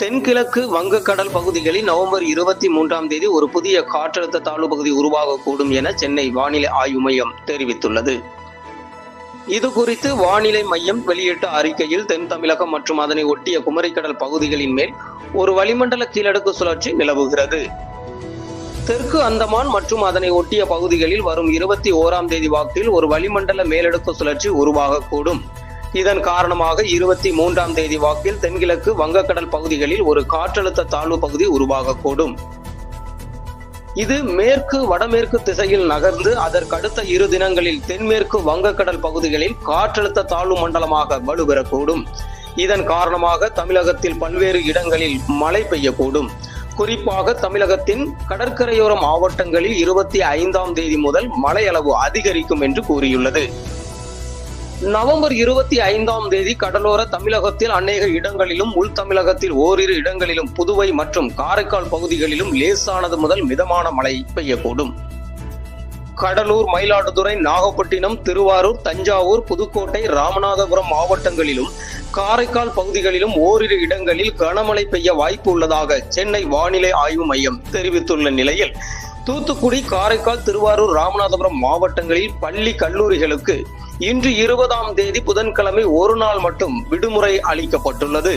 தென்கிழக்கு வங்கக்கடல் பகுதிகளில் நவம்பர் 23ஆம் தேதி ஒரு புதிய காற்றழுத்த தாழ்வு பகுதி உருவாகக்கூடும் என சென்னை வானிலை ஆய்வு மையம் தெரிவித்துள்ளது. இது குறித்து வானிலை மையம் வெளியிட்ட அறிக்கையில் தென் தமிழகம் மற்றும் அதனை ஒட்டிய குமரிக்கடல் பகுதிகளின் மேல் ஒரு வளிமண்டல கீழடுக்கு சுழற்சி நிலவுகிறது. தெற்கு அந்தமான் மற்றும் அதனை ஒட்டிய பகுதிகளில் வரும் 21ஆம் தேதி வாக்கில் ஒரு வளிமண்டல மேலடுக்கு சுழற்சி உருவாகக்கூடும். இதன் காரணமாக 23ஆம் தேதி வாக்கில் தென்கிழக்கு வங்கக்கடல் பகுதிகளில் ஒரு காற்றழுத்த தாழ்வு பகுதி உருவாகக்கூடும். இது மேற்கு வடமேற்கு திசையில் நகர்ந்து அதற்கடுத்த 2 தினங்களில் தென்மேற்கு வங்கக்கடல் பகுதிகளில் காற்றழுத்த தாழ்வு மண்டலமாக வலுப்பெறக்கூடும். இதன் காரணமாக தமிழகத்தில் பல்வேறு இடங்களில் மழை பெய்யக்கூடும். குறிப்பாக தமிழகத்தின் கடற்கரையோர மாவட்டங்களில் 25ஆம் தேதி முதல் மழை அளவு அதிகரிக்கும் என்று கூறியுள்ளது. நவம்பர் 25ஆம் தேதி கடலோர தமிழகத்தில் அநேக இடங்களிலும் உள் தமிழகத்தில் ஓரிரு இடங்களிலும் புதுவை மற்றும் காரைக்கால் பகுதிகளிலும் லேசானது முதல் மிதமான மழை பெய்யக்கூடும். கடலூர், மயிலாடுதுறை, நாகப்பட்டினம், திருவாரூர், தஞ்சாவூர், புதுக்கோட்டை, ராமநாதபுரம் மாவட்டங்களிலும் காரைக்கால் பகுதிகளிலும் ஓரிரு இடங்களில் கனமழை பெய்ய வாய்ப்பு உள்ளதாக சென்னை வானிலை ஆய்வு மையம் தெரிவித்துள்ள நிலையில் தூத்துக்குடி, காரைக்கால், திருவாரூர், ராமநாதபுரம் மாவட்டங்களில் பள்ளி கல்லூரிகளுக்கு இன்று 20ஆம் தேதி புதன்கிழமை ஒரு நாள் மட்டும் விடுமுறை அளிக்கப்பட்டுள்ளது.